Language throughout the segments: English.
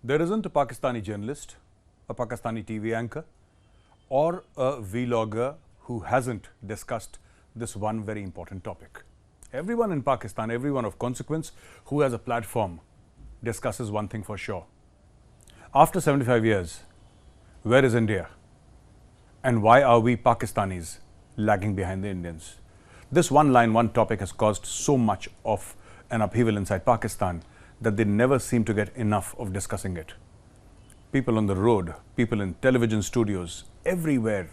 There isn't a Pakistani journalist, a Pakistani TV anchor, or a vlogger who hasn't discussed this one very important topic. Everyone in Pakistan, everyone of consequence who has a platform discusses one thing for sure. After 75 years, where is India? And why are we Pakistanis lagging behind the Indians? This one line, one topic has caused so much of an upheaval inside Pakistan that they never seem to get enough of discussing it. People on the road, people in television studios, everywhere.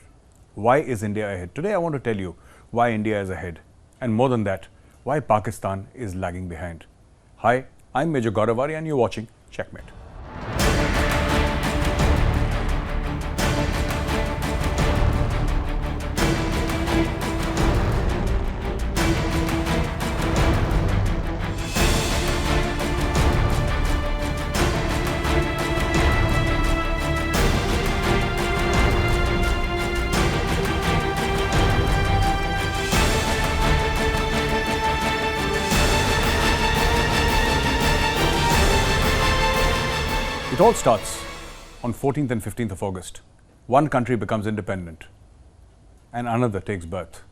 Why is India ahead? Today I want to tell you why India is ahead. And more than that, why Pakistan is lagging behind. Hi, I'm Major Gaurav Arya and you're watching Checkmate. It all starts on 14th and 15th of August. One country becomes independent and another takes birth.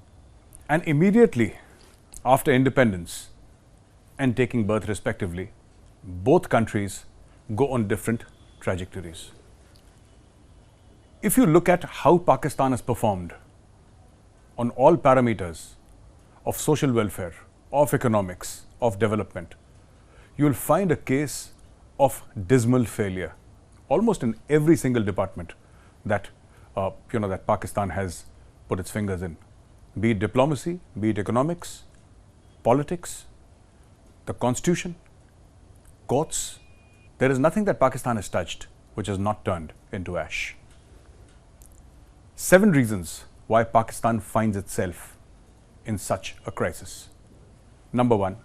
And immediately after independence and taking birth respectively, both countries go on different trajectories. If you look at how Pakistan has performed on all parameters of social welfare, of economics, of development, you will find a case of dismal failure almost in every single department that that Pakistan has put its fingers in. Be it diplomacy, be it economics, politics, the constitution, courts. There is nothing that Pakistan has touched which has not turned into ash. 7 reasons why Pakistan finds itself in such a crisis. Number 1,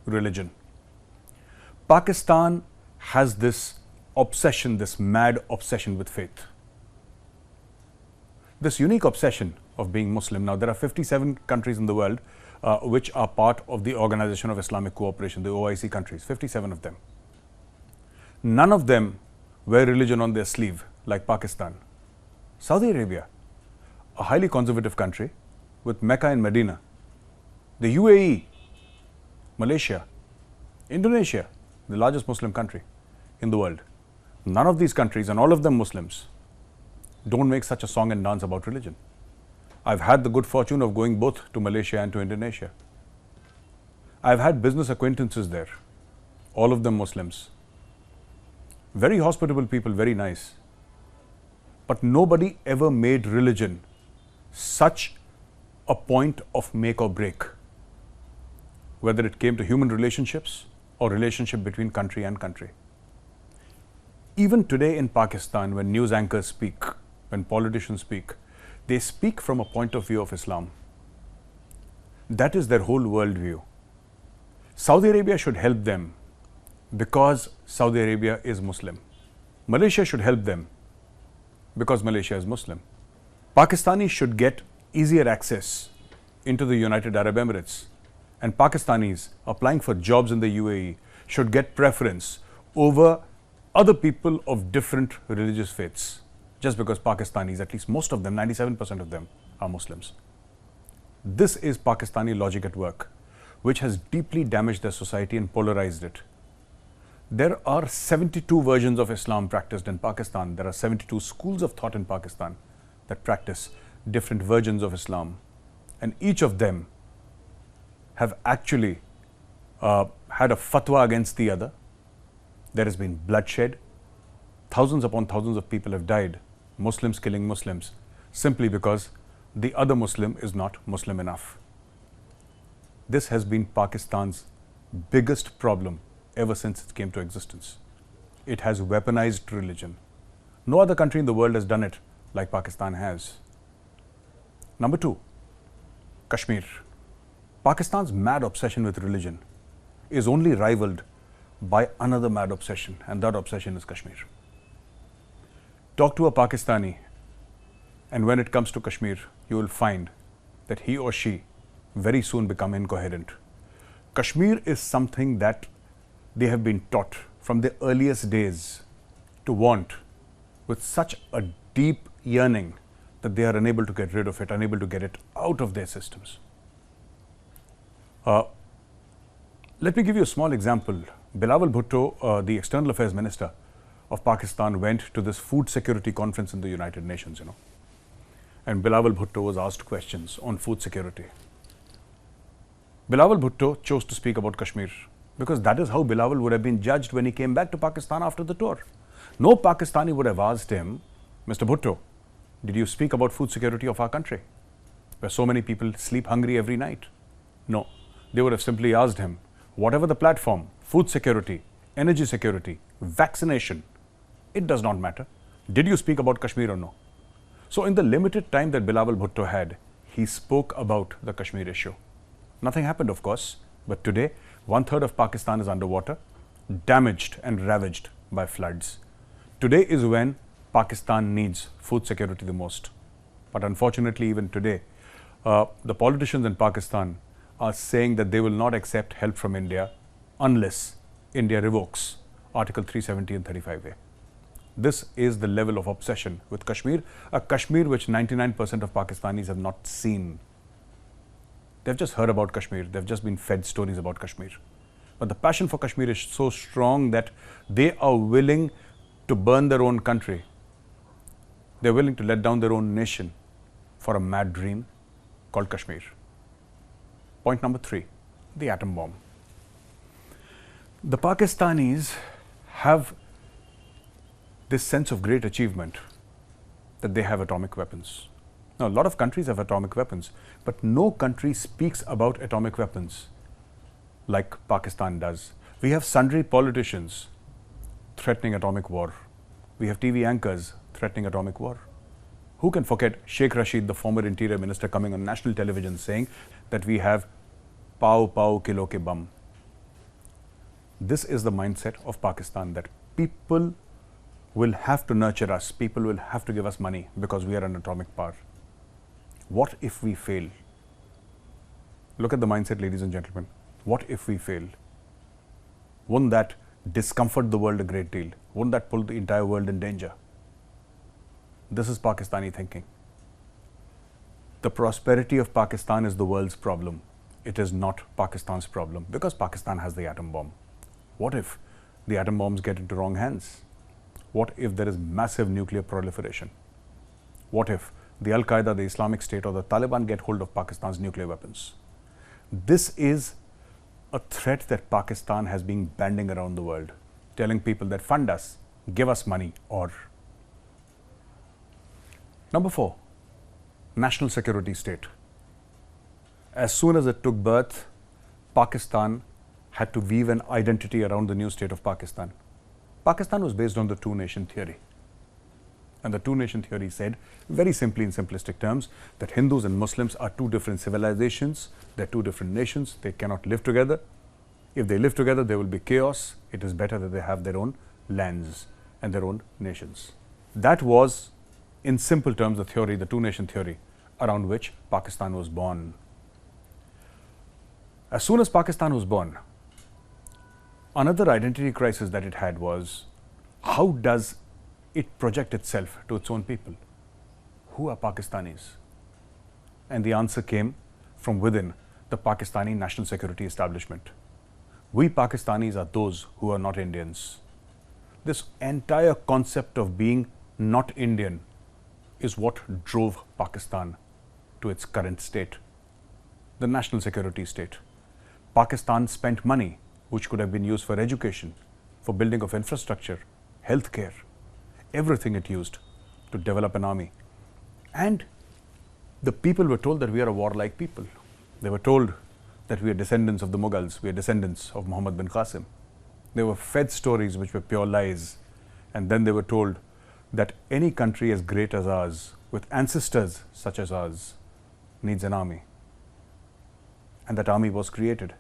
religion. Pakistan has this obsession, this mad obsession with faith. This unique obsession of being Muslim. Now, there are 57 countries in the world which are part of the Organization of Islamic Cooperation, the OIC countries, 57 of them. None of them wear religion on their sleeve like Pakistan. Saudi Arabia, a highly conservative country with Mecca and Medina. The UAE, Malaysia, Indonesia, the largest Muslim country in the world. None of these countries, and all of them Muslims, don't make such a song and dance about religion. I've had the good fortune of going both to Malaysia and to Indonesia. I've had business acquaintances there, all of them Muslims. Very hospitable people, very nice. But nobody ever made religion such a point of make or break, whether it came to human relationships or relationship between country and country. Even today in Pakistan, when news anchors speak, when politicians speak, they speak from a point of view of Islam. That is their whole worldview. Saudi Arabia should help them because Saudi Arabia is Muslim. Malaysia should help them because Malaysia is Muslim. Pakistanis should get easier access into the United Arab Emirates, and Pakistanis applying for jobs in the UAE should get preference over other people of different religious faiths, just because Pakistanis, at least most of them, 97% of them, are Muslims. This is Pakistani logic at work, which has deeply damaged their society and polarized it. There are 72 versions of Islam practiced in Pakistan. There are 72 schools of thought in Pakistan that practice different versions of Islam. And each of them have actually had a fatwa against the other. There has been bloodshed. Thousands upon thousands of people have died, Muslims killing Muslims, simply because the other Muslim is not Muslim enough. This has been Pakistan's biggest problem ever since it came to existence. It has weaponized religion. No other country in the world has done it like Pakistan has. Number 2, Kashmir. Pakistan's mad obsession with religion is only rivaled by another mad obsession, and that obsession is Kashmir. Talk to a Pakistani, and when it comes to Kashmir, you will find that he or she very soon become incoherent. Kashmir is something that they have been taught from the earliest days to want with such a deep yearning that they are unable to get rid of it, unable to get it out of their systems. Let me give you a small example. Bilawal Bhutto, the External Affairs Minister of Pakistan, went to this food security conference in the United Nations, and Bilawal Bhutto was asked questions on food security. Bilawal Bhutto chose to speak about Kashmir because that is how Bilawal would have been judged when he came back to Pakistan after the tour. No Pakistani would have asked him, Mr. Bhutto, did you speak about food security of our country, where so many people sleep hungry every night? No. They would have simply asked him, whatever the platform, food security, energy security, vaccination, it does not matter. Did you speak about Kashmir or no? So in the limited time that Bilawal Bhutto had, he spoke about the Kashmir issue. Nothing happened, of course, but today 1/3 of Pakistan is underwater, damaged and ravaged by floods. Today is when Pakistan needs food security the most. But unfortunately, even today, the politicians in Pakistan are saying that they will not accept help from India unless India revokes Article 370 and 35A. This is the level of obsession with Kashmir, a Kashmir which 99% of Pakistanis have not seen. They've just heard about Kashmir, they've just been fed stories about Kashmir. But the passion for Kashmir is so strong that they are willing to burn their own country. They're willing to let down their own nation for a mad dream called Kashmir. Point number 3, the atom bomb. The Pakistanis have this sense of great achievement that they have atomic weapons. Now, a lot of countries have atomic weapons, but no country speaks about atomic weapons like Pakistan does. We have sundry politicians threatening atomic war. We have TV anchors threatening atomic war. Who can forget Sheikh Rashid, the former interior minister, coming on national television saying that we have pav kilo ke bum. This is the mindset of Pakistan, that people will have to nurture us, people will have to give us money because we are an atomic power. What if we fail? Look at the mindset, ladies and gentlemen. What if we fail? Wouldn't that discomfort the world a great deal? Wouldn't that pull the entire world in danger? This is Pakistani thinking. The prosperity of Pakistan is the world's problem. It is not Pakistan's problem because Pakistan has the atom bomb. What if the atom bombs get into wrong hands? What if there is massive nuclear proliferation? What if the Al-Qaeda, the Islamic State or the Taliban get hold of Pakistan's nuclear weapons? This is a threat that Pakistan has been banding around the world, telling people that fund us, give us money, or. Number 4, national security state. As soon as it took birth, Pakistan had to weave an identity around the new state of Pakistan. Pakistan was based on the two-nation theory. And the two-nation theory said, very simply in simplistic terms, that Hindus and Muslims are two different civilizations, they're two different nations, they cannot live together. If they live together, there will be chaos. It is better that they have their own lands and their own nations. That was, in simple terms, the theory, the two-nation theory, around which Pakistan was born. As soon as Pakistan was born, another identity crisis that it had was, how does it project itself to its own people? Who are Pakistanis? And the answer came from within the Pakistani national security establishment. We Pakistanis are those who are not Indians. This entire concept of being not Indian is what drove Pakistan to its current state, the national security state. Pakistan spent money which could have been used for education, for building of infrastructure, healthcare, everything it used to develop an army. And the people were told that we are a warlike people. They were told that we are descendants of the Mughals, we are descendants of Muhammad bin Qasim. They were fed stories which were pure lies. And then they were told that any country as great as ours, with ancestors such as ours, needs an army. And that army was created.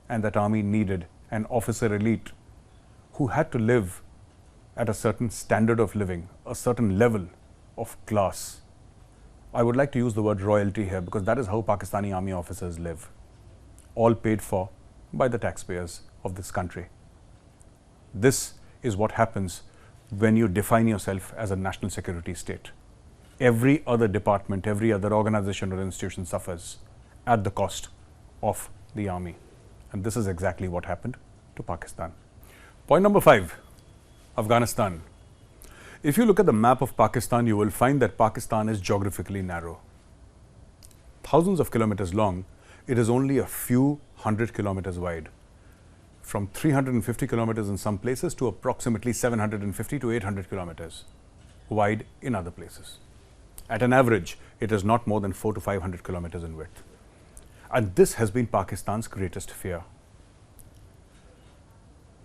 And that army needed an officer elite who had to live at a certain standard of living, a certain level of class. I would like to use the word royalty here because that is how Pakistani army officers live, all paid for by the taxpayers of this country. This is what happens when you define yourself as a national security state. Every other department, every other organization or institution suffers at the cost of the army. And this is exactly what happened to Pakistan. Point number 5, Afghanistan. If you look at the map of Pakistan, you will find that Pakistan is geographically narrow. Thousands of kilometers long, it is only a few hundred kilometers wide. From 350 kilometers in some places to approximately 750 to 800 kilometers wide in other places. At an average, it is not more than 400 to 500 kilometers in width. And this has been Pakistan's greatest fear.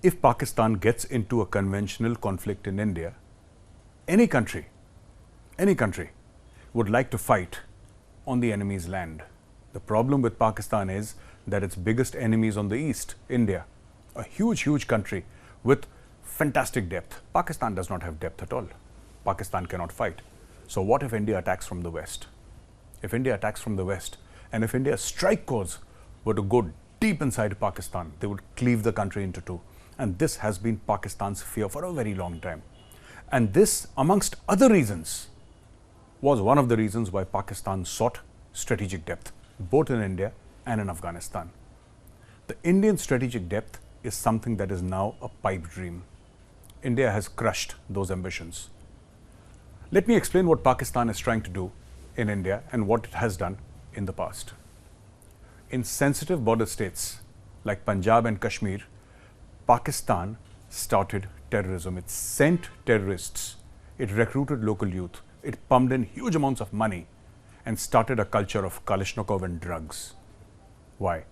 If Pakistan gets into a conventional conflict in India, any country would like to fight on the enemy's land. The problem with Pakistan is that its biggest enemy is on the east, India, a huge country with fantastic depth. Pakistan does not have depth at all. Pakistan cannot fight. So what if India attacks from the west? If India attacks from the west, and if India's strike corps were to go deep inside Pakistan, they would cleave the country into two. And this has been Pakistan's fear for a very long time. And this, amongst other reasons, was one of the reasons why Pakistan sought strategic depth, both in India and in Afghanistan. The Indian strategic depth is something that is now a pipe dream. India has crushed those ambitions. Let me explain what Pakistan is trying to do in India and what it has done in the past. In sensitive border states like Punjab and Kashmir, Pakistan started terrorism. It sent terrorists. It recruited local youth. It pumped in huge amounts of money and started a culture of Kalashnikov and drugs. Why?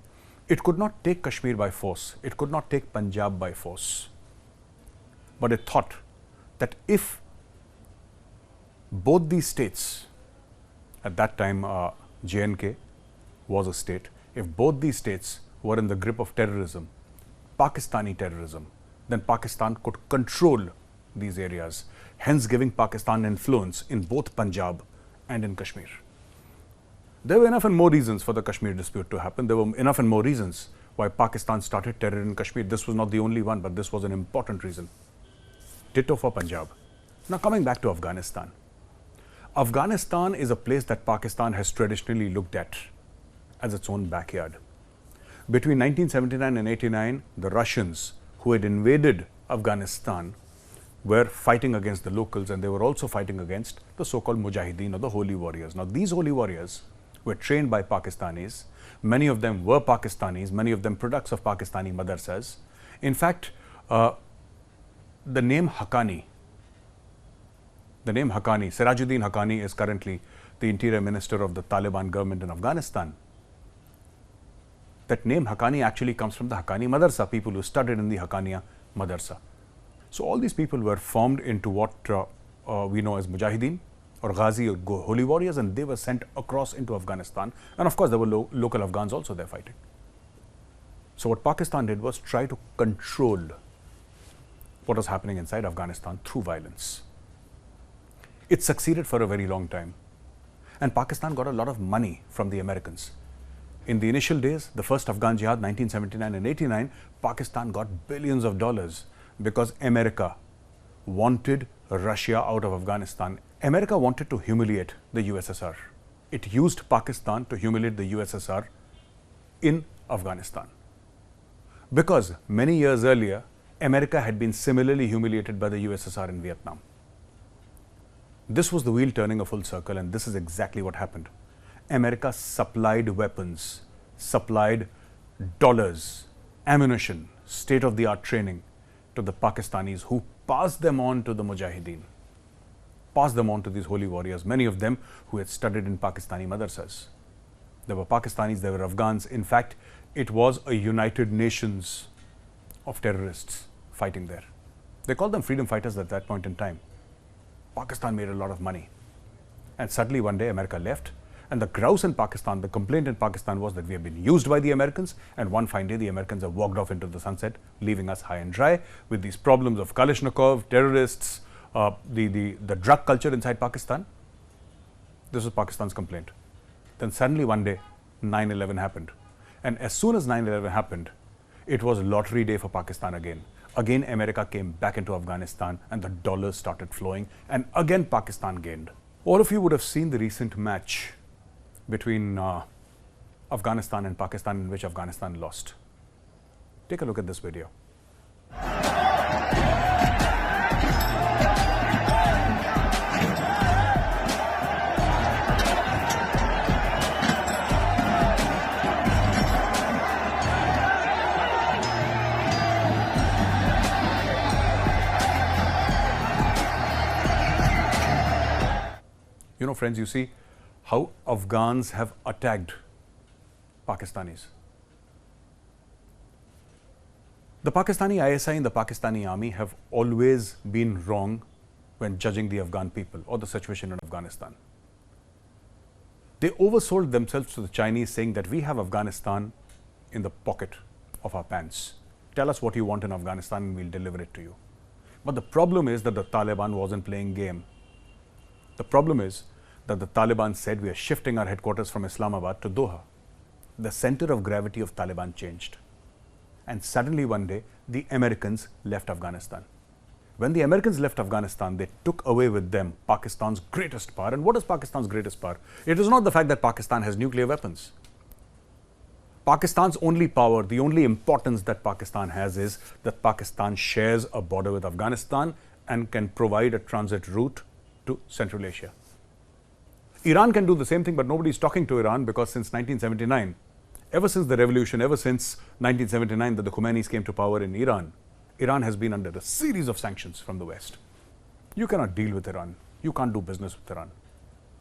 It could not take Kashmir by force. It could not take Punjab by force. But it thought that if both these states, at that time J&K was a state, if both these states were in the grip of terrorism, Pakistani terrorism, then Pakistan could control these areas, hence giving Pakistan influence in both Punjab and in Kashmir. There were enough and more reasons for the Kashmir dispute to happen. There were enough and more reasons why Pakistan started terror in Kashmir. This was not the only one, but this was an important reason. Ditto for Punjab. Now coming back to Afghanistan. Afghanistan is a place that Pakistan has traditionally looked at as its own backyard. Between 1979 and 89, the Russians who had invaded Afghanistan were fighting against the locals, and they were also fighting against the so-called Mujahideen or the holy warriors. Now these holy warriors were trained by Pakistanis. Many of them were Pakistanis, many of them products of Pakistani madarsas. In fact, the name Haqqani, Sirajuddin Haqqani is currently the interior minister of the Taliban government in Afghanistan. That name Haqqani actually comes from the Haqqani Madarsa, people who studied in the Haqqaniya Madarsa. So all these people were formed into what we know as Mujahideen or Ghazi or holy warriors, and they were sent across into Afghanistan. And of course, there were local Afghans also there fighting. So what Pakistan did was try to control what was happening inside Afghanistan through violence. It succeeded for a very long time. And Pakistan got a lot of money from the Americans. In the initial days, the first Afghan Jihad, 1979 and 89, Pakistan got billions of dollars because America wanted Russia out of Afghanistan. America wanted to humiliate the USSR. It used Pakistan to humiliate the USSR in Afghanistan. Because many years earlier, America had been similarly humiliated by the USSR in Vietnam. This was the wheel turning a full circle, and this is exactly what happened. America supplied weapons, supplied dollars, ammunition, state-of-the-art training to the Pakistanis, who passed them on to the Mujahideen, passed them on to these holy warriors, many of them who had studied in Pakistani madrasas. There were Pakistanis, there were Afghans. In fact, it was a United Nations of terrorists fighting there. They called them freedom fighters at that point in time. Pakistan made a lot of money. And suddenly one day America left, and the grouse in Pakistan, the complaint in Pakistan was that we have been used by the Americans, and one fine day the Americans have walked off into the sunset, leaving us high and dry with these problems of Kalashnikov, terrorists, the drug culture inside Pakistan. This was Pakistan's complaint. Then suddenly one day 9/11 happened, and as soon as 9/11 happened, it was lottery day for Pakistan again. again America came back into Afghanistan and the dollars started flowing, and again Pakistan gained. All of you would have seen the recent match between Afghanistan and Pakistan, in which Afghanistan lost. Take a look at this video. You know, friends, you see how Afghans have attacked Pakistanis. The Pakistani ISI and the Pakistani army have always been wrong when judging the Afghan people or the situation in Afghanistan. They oversold themselves to the Chinese, saying that we have Afghanistan in the pocket of our pants. Tell us what you want in Afghanistan and we'll deliver it to you. But the problem is that the Taliban wasn't playing game. The problem is that the Taliban said we are shifting our headquarters from Islamabad to Doha. The center of gravity of Taliban changed. And suddenly one day, the Americans left Afghanistan. When the Americans left Afghanistan, they took away with them Pakistan's greatest power. And what is Pakistan's greatest power? It is not the fact that Pakistan has nuclear weapons. Pakistan's only power, the only importance that Pakistan has is that Pakistan shares a border with Afghanistan and can provide a transit route to Central Asia. Iran can do the same thing, but nobody is talking to Iran because since 1979, ever since the revolution, ever since 1979 that the Khomeinis came to power in Iran, Iran has been under a series of sanctions from the West. You cannot deal with Iran. You can't do business with Iran.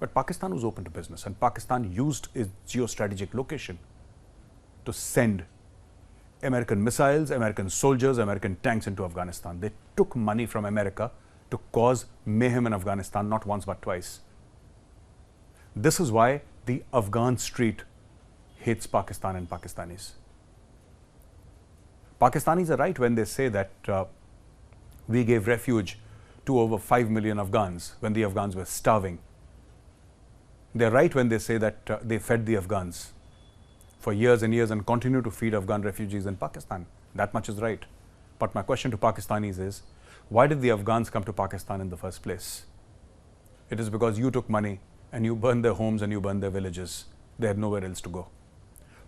But Pakistan was open to business, and Pakistan used its geostrategic location to send American missiles, American soldiers, American tanks into Afghanistan. They took money from America to cause mayhem in Afghanistan, not once but twice. This is why the Afghan street hates Pakistan and Pakistanis. Pakistanis are right when they say that we gave refuge to over 5 million Afghans when the Afghans were starving. They're right when they say that they fed the Afghans for years and years and continue to feed Afghan refugees in Pakistan. That much is right. But my question to Pakistanis is, why did the Afghans come to Pakistan in the first place? It is because you took money and you burned their homes and you burned their villages. They had nowhere else to go.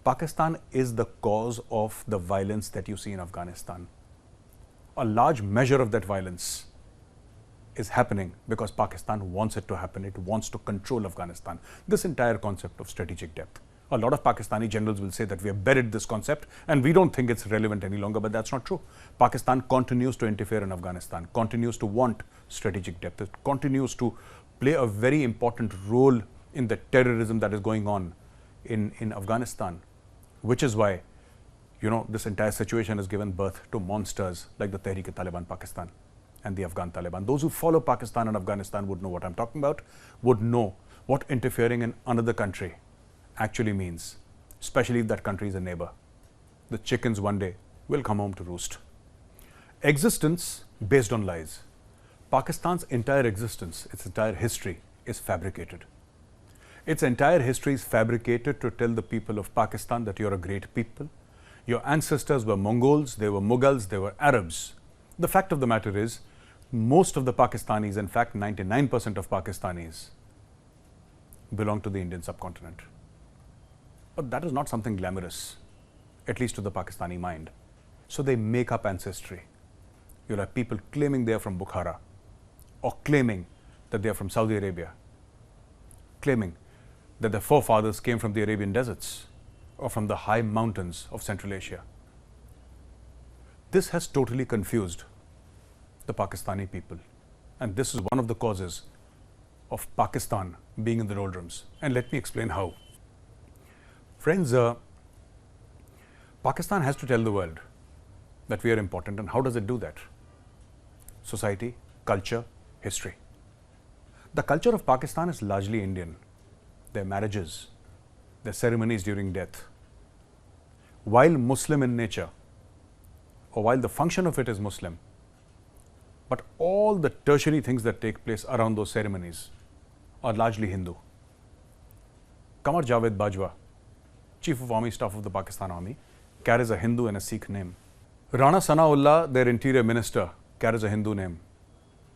Pakistan is the cause of the violence that you see in Afghanistan. A large measure of that violence is happening because Pakistan wants it to happen. It wants to control Afghanistan. This entire concept of strategic depth. A lot of Pakistani generals will say that we have buried this concept and we don't think it's relevant any longer, but that's not true. Pakistan continues to interfere in Afghanistan, continues to want strategic depth. It continues to play a very important role in the terrorism that is going on in Afghanistan, which is why, you know, this entire situation has given birth to monsters like the Tehreek-e-Taliban Pakistan and the Afghan Taliban. Those who follow Pakistan and Afghanistan would know what I'm talking about, would know what interfering in another country actually means, especially if that country is a neighbor. The chickens one day will come home to roost. Existence based on lies. Pakistan's entire existence, its entire history is fabricated. Its entire history is fabricated to tell the people of Pakistan that you're a great people. Your ancestors were Mongols, they were Mughals, they were Arabs. The fact of the matter is, most of the Pakistanis, in fact 99% of Pakistanis, belong to the Indian subcontinent. But that is not something glamorous, at least to the Pakistani mind. So they make up ancestry. You'll have people claiming they are from Bukhara, or claiming that they are from Saudi Arabia, claiming that their forefathers came from the Arabian deserts or from the high mountains of Central Asia. This has totally confused the Pakistani people, and this is one of the causes of Pakistan being in the doldrums. And let me explain how. Friends, Pakistan has to tell the world that we are important, and how does it do that? Society, culture, history. The culture of Pakistan is largely Indian. Their marriages, their ceremonies during death. While Muslim in nature, or while the function of it is Muslim, but all the tertiary things that take place around those ceremonies are largely Hindu. Qamar Javed Bajwa, Chief of Army Staff of the Pakistan Army, carries a Hindu and a Sikh name. Rana Sanaullah, their interior minister, carries a Hindu name.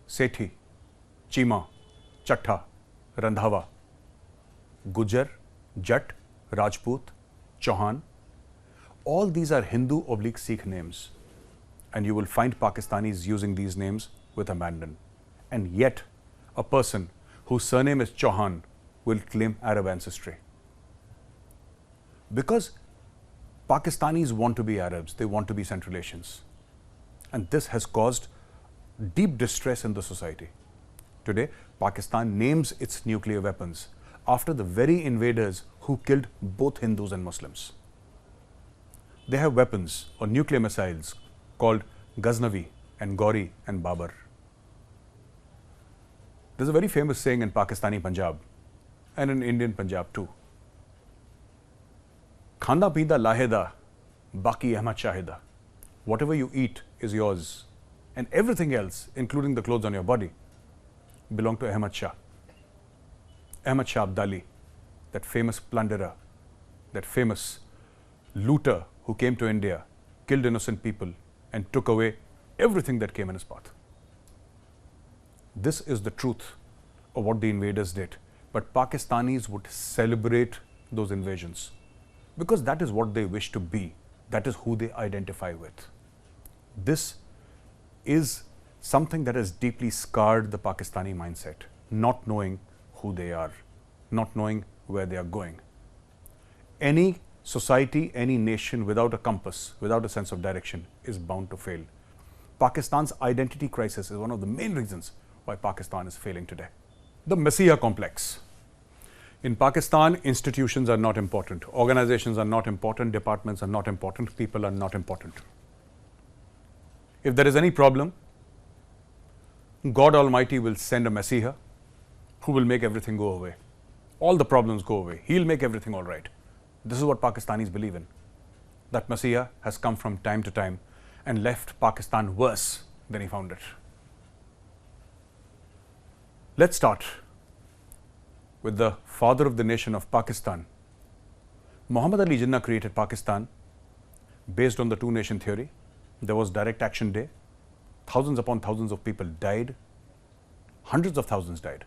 Sethi, Chima, Chattha, Randhawa, Gujar, Jat, Rajput, Chauhan. All these are Hindu/Sikh names. And you will find Pakistanis using these names with abandon. And yet, a person whose surname is Chauhan will claim Arab ancestry. Because Pakistanis want to be Arabs, they want to be Central Asians. And this has caused deep distress in the society. Today, Pakistan names its nuclear weapons after the very invaders who killed both Hindus and Muslims. They have weapons or nuclear missiles called Ghaznavi and Gauri and Babar. There's a very famous saying in Pakistani Punjab and in Indian Punjab too. Khanda Pinda Laheda, Baki Ahmad Shahida. Whatever you eat is yours, and everything else, including the clothes on your body, belong to Ahmad Shah. Ahmad Shah Abdali, that famous plunderer, that famous looter who came to India, killed innocent people, and took away everything that came in his path. This is the truth of what the invaders did. But Pakistanis would celebrate those invasions because that is what they wish to be. That is who they identify with. This is something that has deeply scarred the Pakistani mindset, not knowing who they are, not knowing where they are going. Any society, any nation without a compass, without a sense of direction is bound to fail. Pakistan's identity crisis is one of the main reasons why Pakistan is failing today. The Messiah complex. In Pakistan, institutions are not important, organizations are not important, departments are not important, people are not important. If there is any problem, God Almighty will send a Messiah who will make everything go away. All the problems go away. He'll make everything all right. This is what Pakistanis believe in. That Messiah has come from time to time and left Pakistan worse than he found it. Let's start with the father of the nation of Pakistan. Muhammad Ali Jinnah created Pakistan based on the two-nation theory. There was direct action day. Thousands upon thousands of people died. Hundreds of thousands died.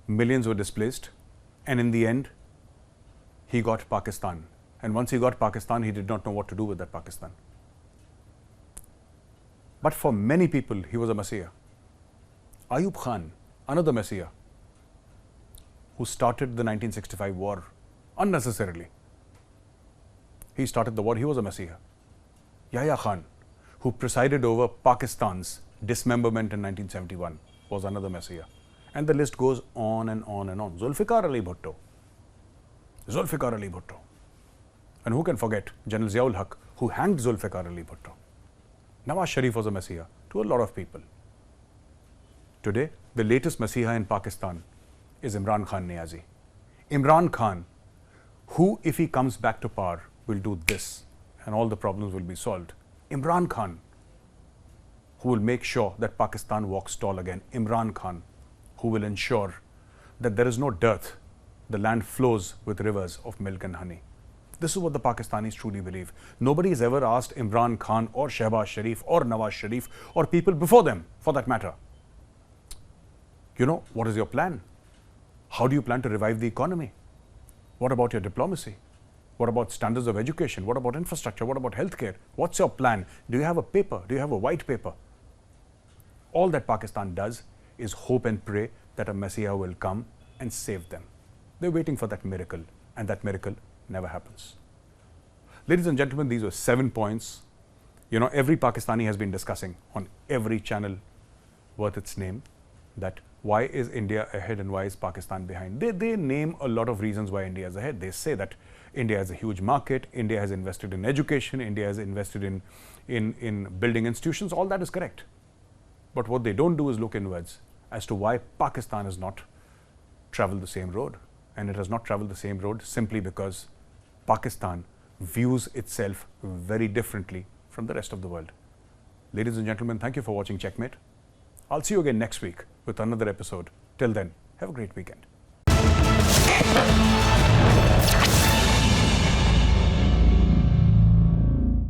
Millions were displaced. And in the end, he got Pakistan. And once he got Pakistan, he did not know what to do with that Pakistan. But for many people, he was a messiah. Ayub Khan, another messiah, who started the 1965 war unnecessarily. He started the war, he was a messiah. Yahya Khan, who presided over Pakistan's dismemberment in 1971, was another messiah. And the list goes on and on and on. Zulfikar Ali Bhutto. Zulfikar Ali Bhutto. And who can forget General Ziaul Haq, who hanged Zulfikar Ali Bhutto. Nawaz Sharif was a messiah to a lot of people. Today, the latest messiah in Pakistan is Imran Khan Niazi. Imran Khan, who, if he comes back to power, will do this and all the problems will be solved. Imran Khan, who will make sure that Pakistan walks tall again. Imran Khan, who will ensure that there is no dearth. The land flows with rivers of milk and honey. This is what the Pakistanis truly believe. Nobody has ever asked Imran Khan or Shehbaz Sharif or Nawaz Sharif or people before them, for that matter, you know, what is your plan? How do you plan to revive the economy? What about your diplomacy? What about standards of education? What about infrastructure? What about healthcare? What's your plan? Do you have a paper? Do you have a white paper? All that Pakistan does is hope and pray that a messiah will come and save them. They're waiting for that miracle, and that miracle never happens. Ladies and gentlemen, these were 7 points. You know, every Pakistani has been discussing on every channel worth its name that why is India ahead and why is Pakistan behind? They name a lot of reasons why India is ahead. They say that India has a huge market, India has invested in education, India has invested in building institutions. All that is correct. But what they don't do is look inwards as to why Pakistan has not traveled the same road. And it has not traveled the same road simply because Pakistan views itself very differently from the rest of the world. Ladies and gentlemen, thank you for watching Checkmate. I'll see you again next week with another episode. Till then, have a great weekend.